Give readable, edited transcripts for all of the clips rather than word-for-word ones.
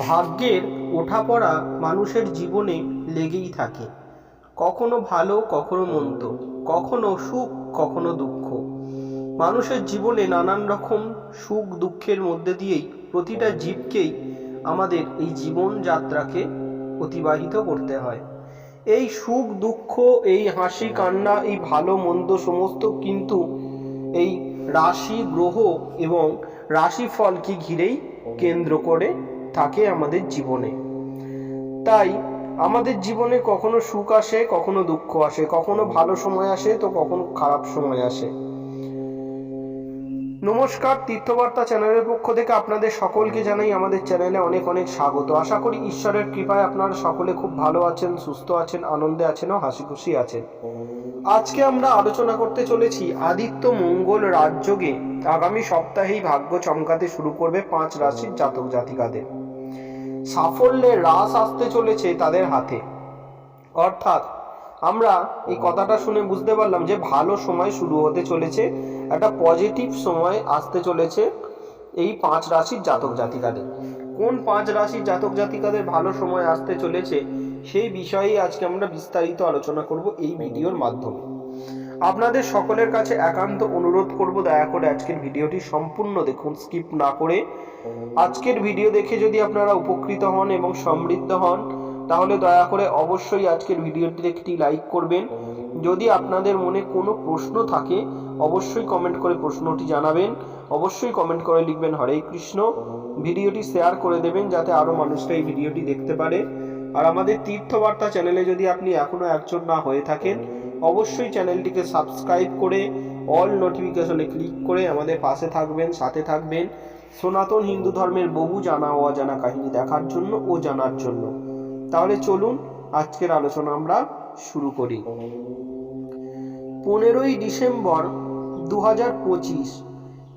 ভাগ্যের ওঠাপড়া মানুষের জীবনে লেগেই থাকে। কখনো ভালো, কখনো মন্দ, কখনো সুখ, কখনো দুঃখ। মানুষের জীবনে নানান রকম সুখ দুঃখের মধ্যে দিয়েই প্রতিটা জীবকেই আমাদের এই জীবনযাত্রাকে অতিবাহিত করতে হয়। এই সুখ দুঃখ, এই হাসি কান্না, এই ভালো মন্দ সমস্ত কিন্তু এই রাশি গ্রহ এবং রাশিফলকে ঘিরেই কেন্দ্র করে থাকে আমাদের জীবনে। তাই আমাদের জীবনে কখনো সুখ আসে, কখনো দুঃখ আসে, কখনো ভালো সময় আসে তো কখনো খারাপ সময় আসে। নমস্কার, তীর্থবার্তা চ্যানেলের পক্ষ থেকে আপনাদের সকলকে জানাই আমাদের চ্যানেলে অনেক অনেক স্বাগত। আশা করি ঈশ্বরের কৃপায় আপনারা সকলে খুব ভালো আছেন, সুস্থ আছেন, আনন্দে আছেন ও হাসি খুশি আছেন। আজকে আমরা আলোচনা করতে চলেছি আদিত্য মঙ্গল রাজযোগে আগামী সপ্তাহেই ভাগ্য চমকাতে শুরু করবে 5 রাশির জাতক জাতিকাদের। সাফল্যের রাস আসতে চলেছে তাদের হাতে। অর্থাৎ আমরা এই কথাটা শুনে বুঝতে পারলাম যে ভালো সময় শুরু হতে চলেছে, একটা পজিটিভ সময় আসতে চলেছে এই 5 রাশির জাতক জাতিকাদের। কোন 5 রাশির জাতক জাতিকাদের ভালো সময় আসতে চলেছে সেই বিষয়েই আজকে আমরা বিস্তারিত আলোচনা করব এই ভিডিওর মাধ্যমে। আপনাদের সকলের কাছে একান্ত অনুরোধ করব, দয়া করে আজকের ভিডিওটি সম্পূর্ণ দেখুন, স্কিপ না করে। আজকের ভিডিও দেখে যদি আপনারা উপকৃত হন এবং সমৃদ্ধ হন তাহলে দয়া করে অবশ্যই আজকের ভিডিওটিতে একটি লাইক করবেন। যদি আপনাদের মনে কোনো প্রশ্ন থাকে অবশ্যই কমেন্ট করে প্রশ্নটি জানাবেন। অবশ্যই কমেন্ট করে লিখবেন হরে কৃষ্ণ। ভিডিওটি শেয়ার করে দেবেন যাতে আরও মানুষরা এই ভিডিওটি দেখতে পারে। আর আমাদের তীর্থবার্তা চ্যানেলে যদি আপনি এখনও একজন না হয়ে থাকেন অবশ্যই চ্যানেলটিকে সাবস্ক্রাইব করে অল নোটিফিকেশনে ক্লিক করে আমাদের পাশে থাকবেন, সাথে থাকবেন সনাতন হিন্দু ধর্মের বহু জানা ও অজানা কাহিনী দেখার জন্য ও জানার জন্য। তাহলে চলুন আজকের আলোচনা আমরা শুরু করি। 15ই ডিসেম্বর 2025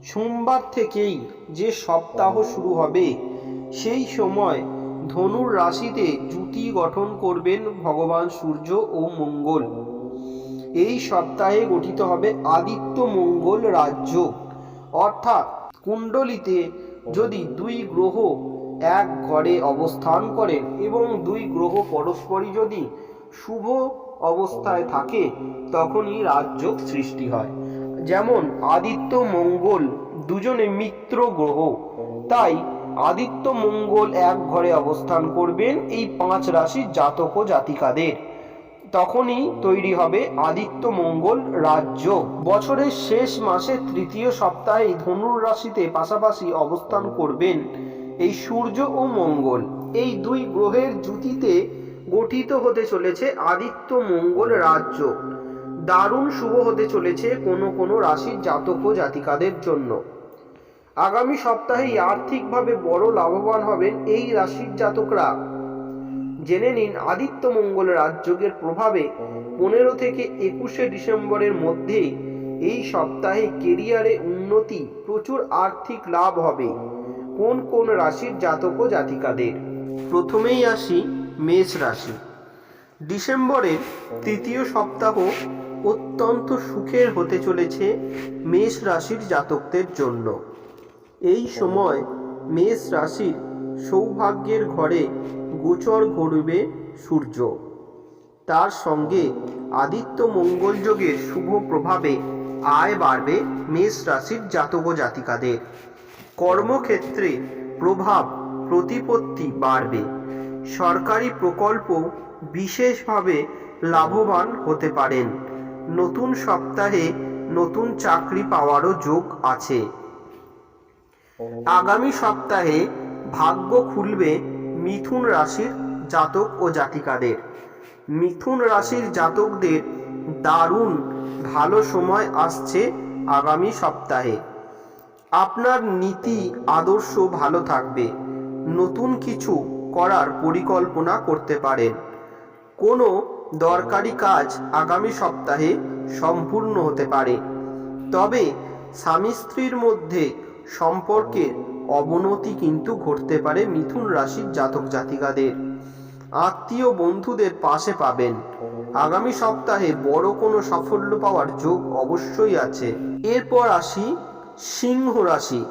সোমবার থেকেই যে সপ্তাহ শুরু হবে সেই সময় ধনুর রাশিতে জুটি গঠন করবেন ভগবান সূর্য ও মঙ্গল। এই সপ্তাহে গঠিত হবে আদিত্য মঙ্গল রাজযোগ। অর্থাৎ কুণ্ডলিতে যদি 2 গ্রহ এক ঘরে অবস্থান করেন এবং 2 গ্রহ পরস্পরই যদি শুভ অবস্থায় থাকে তখনই রাজযোগ সৃষ্টি হয়। যেমন আদিত্য মঙ্গল দুজনে মিত্র গ্রহ, তাই আদিত্য মঙ্গল এক ঘরে অবস্থান করবেন এই 5 রাশির জাতক ও জাতিকাদের, তখনই তৈরি হবে আদিত্য মঙ্গল রাজযোগ। বছরের শেষ মাসে 3য় সপ্তাহে ধনুর রাশিতে পাশাপাশি অবস্থান করবেন এই সূর্য ও মঙ্গল। এই 2 গ্রহের জুটিতে গঠিত হতে চলেছে আদিত্য মঙ্গল রাজযোগ। দারুণ শুভ হতে চলেছে কোনো রাশির জাতক ও জাতিকাদের জন্য। আগামী সপ্তাহেই আর্থিকভাবে বড় লাভবান হবেন এই রাশির জাতকরা। জেনে নিন আদিত্য মঙ্গল রাজযোগের প্রভাবে 15 থেকে 21শে ডিসেম্বরের মধ্যে এই সপ্তাহে কেরিয়ারে উন্নতি, প্রচুর আর্থিক লাভ হবে কোন রাশির জাতক ও জাতিকাদের। প্রথমেই আসি মেষ রাশি। ডিসেম্বরের 3য় সপ্তাহ অত্যন্ত সুখের হতে চলেছে মেষ রাশির জাতকদের জন্য। এই সময় মেষ রাশির সৌভাগ্যের ঘরে গোচর করবে সূর্য। তার সঙ্গে আদিত্য মঙ্গল যোগের শুভ প্রভাবে আয় বাড়বে মেষ রাশির জাতক ও জাতিকাদের। কর্মক্ষেত্রে প্রভাব প্রতিপত্তি বাড়বে। সরকারি প্রকল্প বিশেষভাবে লাভবান হতে পারেন। নতুন সপ্তাহে নতুন চাকরি পাওয়ারও যোগ আছে। আগামী সপ্তাহে ভাগ্য খুলবে মিথুন রাশির জাতক ও জাতিকাদের। মিথুন রাশির জাতকদের দারুণ ভালো সময় আসছে আগামী সপ্তাহে। আপনার নীতি আদর্শ ভালো থাকবে। নতুন কিছু করার পরিকল্পনা করতে পারেন। কোনো দরকারি কাজ আগামী সপ্তাহে সম্পূর্ণ হতে পারে। তবে স্বামী স্ত্রীর মধ্যে সম্পর্কের অবনতি কিন্তু ঘটতে পারে মিথুন রাশির জাতক জাতিকাদের। আত্মীয় বন্ধুদের পাশে পাবেন। আগামী সপ্তাহে বড় কোনো সাফল্য পাওয়ার যোগ অবশ্যই আছে। এরপর আসি সিংহ রাশি।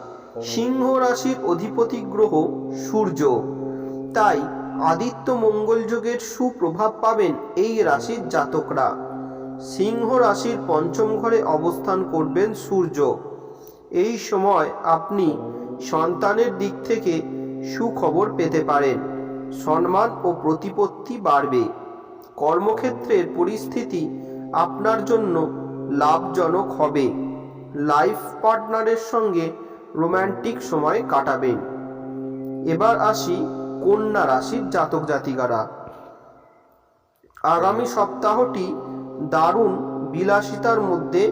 সিংহ রাশির অধিপতি গ্রহ সূর্য, তাই আদিত্য মঙ্গল যোগের সুপ্রভাব পাবেন এই রাশির জাতকরা। সিংহ রাশির পঞ্চম ঘরে অবস্থান করবেন সূর্য। এই সময় আপনি সন্তানের দিক থেকে সুখবর পেতে পারেন। সম্মান ও প্রতিপত্তি বাড়বে। কর্মক্ষেত্রের পরিস্থিতি আপনার জন্য লাভজনক হবে। লাইফ পার্টনারের সঙ্গে রোম্যান্টিক সময় কাটাবেন। এবার আসি কন্যা রাশির জাতক জাতিকারা। আগামী সপ্তাহটি দারুণ বিলাসিতার মধ্যে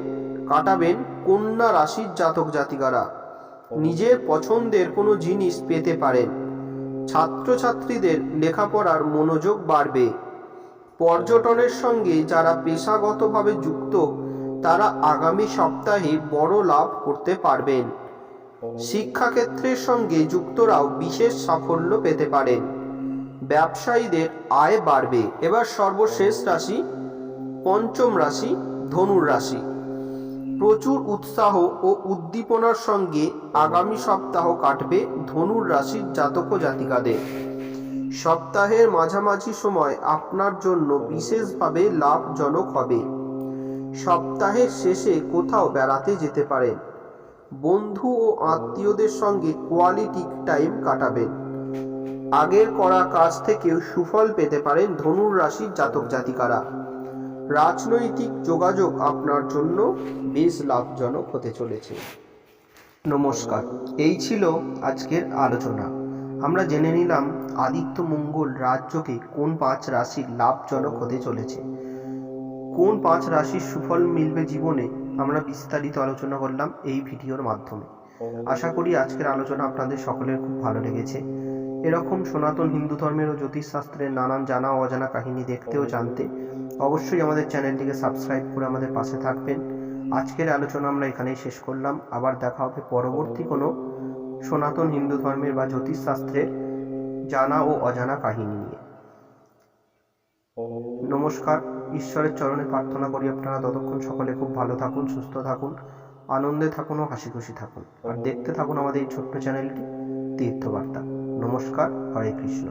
কাটাবেন কন্যা রাশির জাতক জাতিকারা। নিজের পছন্দের কোনো জিনিস পেতে পারেন। ছাত্রছাত্রীদের লেখাপড়ার মনোযোগ বাড়বে। পর্যটনের সঙ্গে যারা পেশাগতভাবে যুক্ত তারা আগামী সপ্তাহে বড় লাভ করতে পারবেন। শিক্ষাক্ষেত্রের সঙ্গে যুক্তরাও বিশেষ সাফল্য পেতে পারেন। ব্যবসায়ীদের আয় বাড়বে। এবার সর্বশেষ রাশি পঞ্চম রাশি ধনুর রাশি। প্রচুর উৎসাহ ও উদ্দীপনার সঙ্গে আগামী সপ্তাহ কাটবে ধনুর রাশির জাতক জাতিকাদের। সপ্তাহের মাঝামাঝি সময় আপনার জন্য বিশেষভাবে লাভজনক হবে। সপ্তাহের শেষে কোথাও বেড়াতে যেতে পারেন। বন্ধু ও আত্মীয়দের সঙ্গে কোয়ালিটি টাইম কাটাবেন। আগের করা কাজ থেকেও সুফল পেতে পারেন ধনুর রাশির জাতক জাতিকারা। রাজনৈতিক যোগাযোগ আপনার জন্য বেশ লাভজনক হতে চলেছে। নমস্কার, এই ছিল আজকের আলোচনা। আমরা জেনে নিলাম আদিত্য মঙ্গল রাজযোগে কোন 5 রাশির লাভজনক হতে চলেছে, কোন 5 রাশির সুফল মিলবে জীবনে, আমরা বিস্তারিত আলোচনা করলাম এই ভিডিওর মাধ্যমে। আশা করি আজকের আলোচনা আপনাদের সকলের খুব ভালো লেগেছে। এরকম সনাতন হিন্দু ধর্মের ও জ্যোতিষশাস্ত্রের নানান জানা ও অজানা কাহিনী দেখতে ও জানতে অবশ্যই আমাদের চ্যানেলটিকে সাবস্ক্রাইব করে আমাদের পাশে থাকবেন। আজকের আলোচনা আমরা এখানেই শেষ করলাম। আবার দেখা হবে পরবর্তী কোনো সনাতন হিন্দু ধর্মের বা জ্যোতিষশাস্ত্রের জানা ও অজানা কাহিনী নিয়ে। নমস্কার, ঈশ্বরের চরণে প্রার্থনা করি আপনারা ততক্ষণ সকলে খুব ভালো থাকুন, সুস্থ থাকুন, আনন্দে থাকুন ও হাসি খুশি থাকুন। আর দেখতে থাকুন আমাদের এই ছোট্ট চ্যানেলটি তীর্থবার্তা। নমস্কার, হরে কৃষ্ণ।